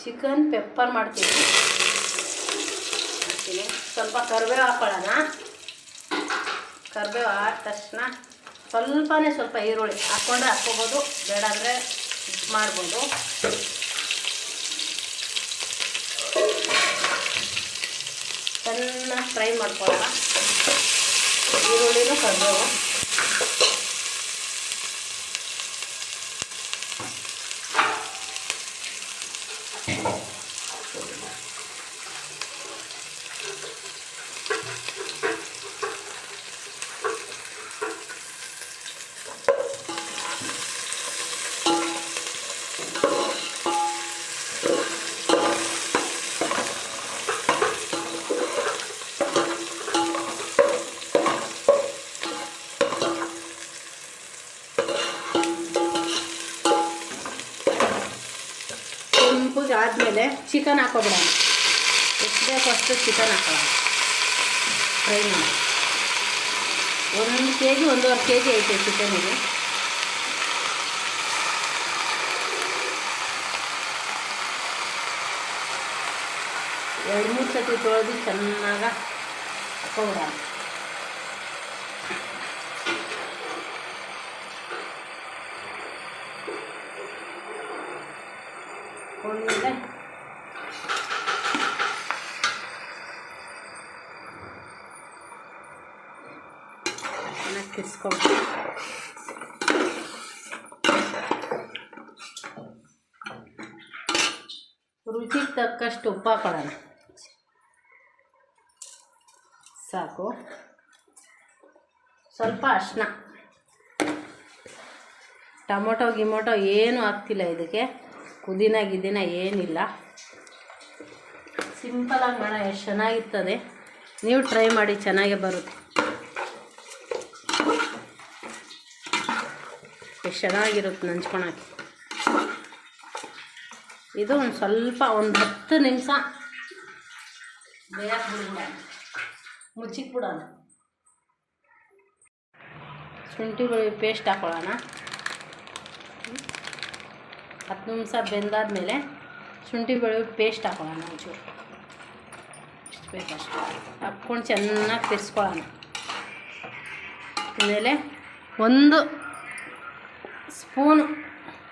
Chicken pepper ಮಾಡ್ತೀನಿ. ಸ್ವಲ್ಪ ಕರಿಬೇವು ಹಾಕೊಳ್ಳೋಣ. ಕರಿಬೇವು ಹಾಕಿದ ತಕ್ಷಣ ಸ್ವಲ್ಪ ಈರುಳ್ಳಿ ಹಾಕ್ಕೊಂಡ್ರೆ ಹಾಕ್ಕೋಬೋದು, ಬೇಡ ಅಂದರೆ ಮಾಡ್ಬೋದು. ಚೆನ್ನಾಗಿ ಫ್ರೈ ಮಾಡ್ಕೊಳ್ಳೋಣ ಈರುಳ್ಳಿನೂ ಕರಿಬೇವು. ಆದಮೇಲೆ ಚಿಕನ್ ಹಾಕೋಬಿಡೋಣ. ಎಷ್ಟು ಬೇಕು ಅಷ್ಟು ಚಿಕನ್ ಹಾಕೊಳ್ಳೋಣ. ಫ್ರೈ ಮಾಡಿ 1 kg 1.5 kg ಐತೆ ಚಿಕನಿಗೆ. ಎರಡು ಮೂರು ಸತಿ ತೊಳೆದು ಚೆನ್ನಾಗಿ ಹಾಕೋಬಿಡೋಣ. ಕೊಂಡ್ಮೇಲೆ ಚೆನ್ನಾಗಿ ಕಿಸ್ಕೊಂಡು ರುಚಿಗೆ ತಕ್ಕಷ್ಟು ಉಪ್ಪು ಹಾಕೊಳ್ಳೋಣ. ಸಾಕು. ಸ್ವಲ್ಪ ಅರಿಶಿನ. ಟೊಮೊಟೊ ಗಿಮೊಟೊ ಏನೂ ಹಾಕ್ತಿಲ್ಲ ಇದಕ್ಕೆ. ಗಿದಿನ ಏನಿಲ್ಲ. ಸಿಂಪಲಾಗಿ ಮಾಡೋಣ. ಎಷ್ಟು ಚೆನ್ನಾಗಿರ್ತದೆ. ನೀವು ಟ್ರೈ ಮಾಡಿ, ಚೆನ್ನಾಗೇ ಬರುತ್ತೆ. ಎಷ್ಟು ಚೆನ್ನಾಗಿರುತ್ತೆ ನಂಚ್ಕೊಳಕ್ಕೆ. ಇದು ಒಂದು ಸ್ವಲ್ಪ 10 ನಿಮಿಷ ಬೇಯಕ್ಕೆ ಬಿಡ್ಬಿಡೋಣ. ಮುಚ್ಚಿಕ್ಕೆ ಬಿಡೋಣ. ಶುಂಠಿ ಬೆಳ್ಳುಳ್ಳಿ ಪೇಸ್ಟ್ ಹಾಕೊಳ್ಳೋಣ. 10 ನಿಮಿಷ ಬೆಂದಾದ್ಮೇಲೆ ಶುಂಠಿ ಬೆಳ್ಳುಳ್ಳಿ ಪೇಸ್ಟ್ ಹಾಕೊಳ್ಳೋಣ. ಒಂಚೂರು ಎಷ್ಟು ಬೇಕಷ್ಟು ಹಾಕ್ಕೊಂಡು ಚೆನ್ನಾಗಿ ತಿರ್ಸ್ಕೊಳ್ಳೋಣ. ಆಮೇಲೆ 1 ಸ್ಪೂನು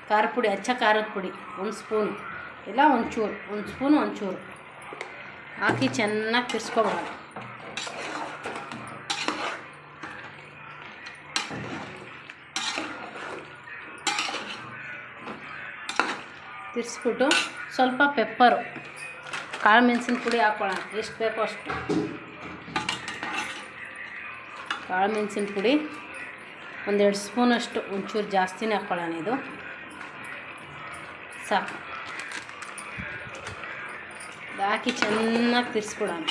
ಖಾರದ ಪುಡಿ, ಅಚ್ಚ ಖಾರದ ಪುಡಿ 1 ಸ್ಪೂನು ಇಲ್ಲ ಒಂಚೂರು, 1 ಸ್ಪೂನು ಒಂಚೂರು ಹಾಕಿ ಚೆನ್ನಾಗಿ ತಿರ್ಸ್ಕೊಬೋಣ. ತಿರ್ಸ್ಬಿಟ್ಟು ಸ್ವಲ್ಪ ಪೆಪ್ಪರು, ಕಾಳು ಮೆಣಸಿನ ಪುಡಿ ಹಾಕ್ಕೊಳ್ಳೋಣ. ಎಷ್ಟು ಬೇಕೋ ಅಷ್ಟು ಕಾಳು ಮೆಣಸಿನ ಪುಡಿ 1-2 ಸ್ಪೂನಷ್ಟು, ಒಂಚೂರು ಜಾಸ್ತಿನೇ ಹಾಕ್ಕೊಳ್ಳೋಣ. ಇದು ಸಾಕು. ಹಾಕಿ ಚೆನ್ನಾಗಿ ತಿರ್ಸ್ಬಿಡೋಣ.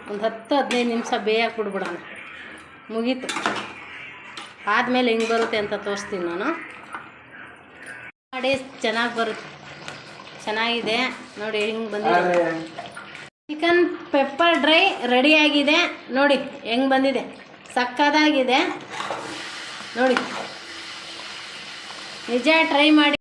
ಒಂದು 10-15 ನಿಮಿಷ ಬೇಯಕ್ಕೆ ಬಿಡ್ಬಿಡೋಣ. ಮುಗೀತು. ಆದಮೇಲೆ ಹೆಂಗೆ ಬರುತ್ತೆ ಅಂತ ತೋರಿಸ್ತೀನಿ ನಾನು. ಮಾಡಿ ಚೆನ್ನಾಗಿ ಬರುತ್ತೆ. ಚೆನ್ನಾಗಿದೆ ನೋಡಿ ಹೆಂಗೆ ಬಂದಿದೆ. ಚಿಕನ್ ಪೆಪ್ಪರ್ ಡ್ರೈ ರೆಡಿಯಾಗಿದೆ. ನೋಡಿ ಹೆಂಗೆ ಬಂದಿದೆ, ಸಕ್ಕತ್ತಾಗಿದೆ ನೋಡಿ. ನಿಜ ಟ್ರೈ ಮಾಡಿ.